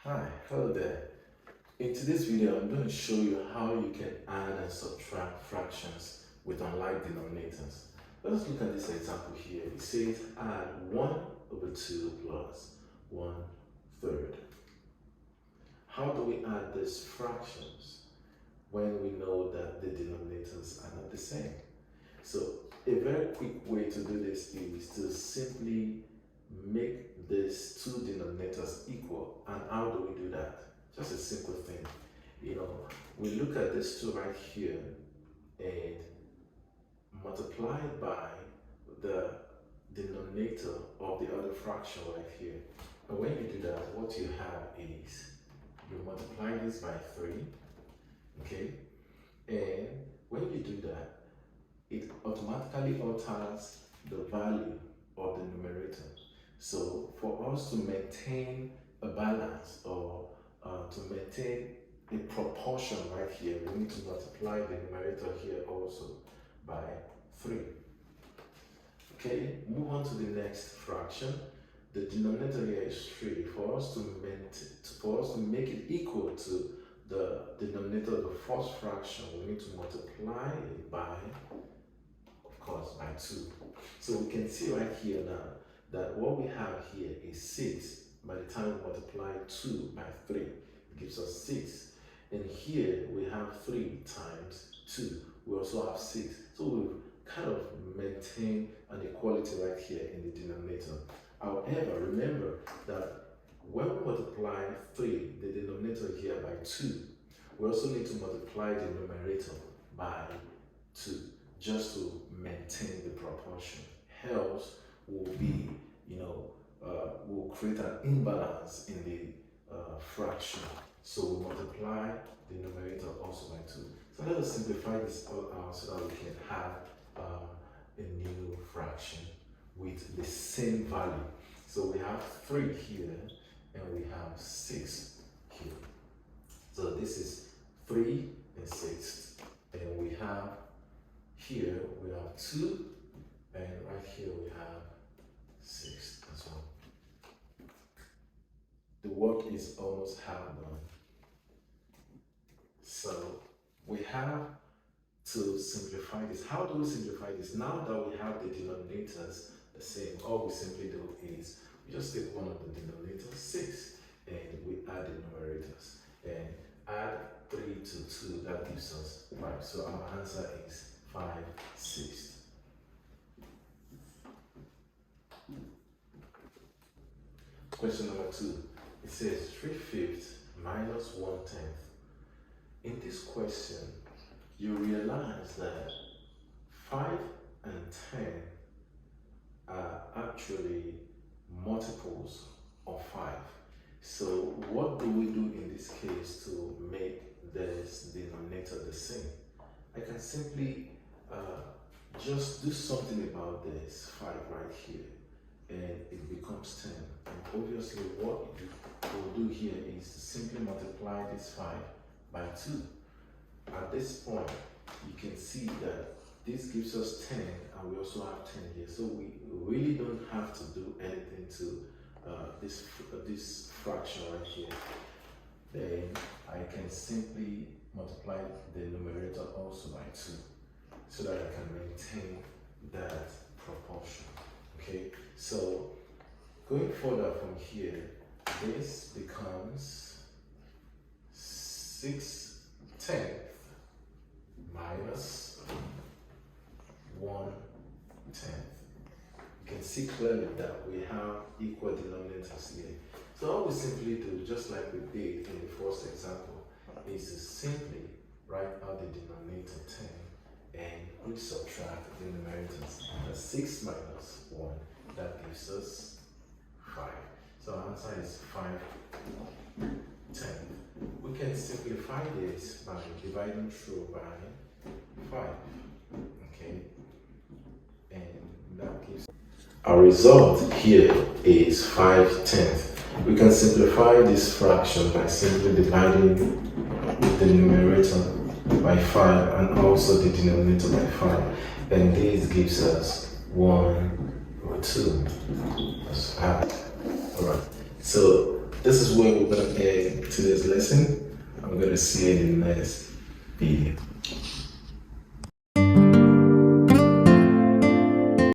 Hi, hello there. In today's video, I'm going to show you how you can add and subtract fractions with unlike denominators. Let us look at this example here. It says add 1/2 plus 1/3. How do we add these fractions when we know that the denominators are not the same? So a very quick way to do this is to simply make these two denominators equal. And how do we do that? Just a simple thing. We look at this two right here and multiply it by the denominator of the other fraction right here. And when you do that, what you have is you multiply this by 3, okay? And when you do that, it automatically alters the value of the numerator. So for us to maintain a balance or to maintain a proportion right here, we need to multiply the numerator here also by 3. Okay, move on to the next fraction. The denominator here is 3. For us to make it equal to the denominator of the first fraction, we need to multiply it by, of course, by 2. So we can see right here now that what we have here is 6. By the time we multiply 2 by 3, it gives us 6. And here we have 3 times 2. We also have 6. So we've kind of maintained an equality right here in the denominator. However, remember that when we multiply 3, the denominator here by 2, we also need to multiply the numerator by 2 just to maintain the proportion. Else, will create an imbalance in the fraction. So we multiply the numerator also by 2. So let us simplify this all out so that we can have a new fraction with the same value. So we have 3 here and we have 6 here. So this is 3 and 6. And we have here we have 2, and right here we have 6 as well. The work is almost half done. So we have to simplify this. How do we simplify this? Now that we have the denominators the same, all we simply do is we just take one of the denominators, 6, and we add the numerators. And add 3 to 2, that gives us 5. So our answer is 5/6. Question number 2. It says 3/5 minus 1/10. In this question, you realize that 5 and 10 are actually multiples of 5. So what do we do in this case to make this denominator the same? I can simply just do something about this 5 right here, and it becomes 10. And obviously what you will do here is to simply multiply this 5 by 2. At this point, you can see that this gives us 10, and we also have 10 here. So we really don't have to do anything to this fraction right here. Then I can simply multiply the numerator also by 2 so that I can maintain that proportion. Okay, so going further from here, this becomes 6/10 minus 1/10. You can see clearly that we have equal denominators here. So all we simply do, just like we did in the first example, is to simply write out the denominator 10 and we subtract the numerators. That's 6 minus 1, that gives us 5. So our answer is 5/10. We can simplify this by dividing through by 5. Okay, and that gives our result here is 5/10. We can simplify this fraction by simply dividing the numerator by 5 and also the denominator by 5. And this gives us 1/2. Alright, so this is where we're going to end today's lesson. I'm going to see you in the next video.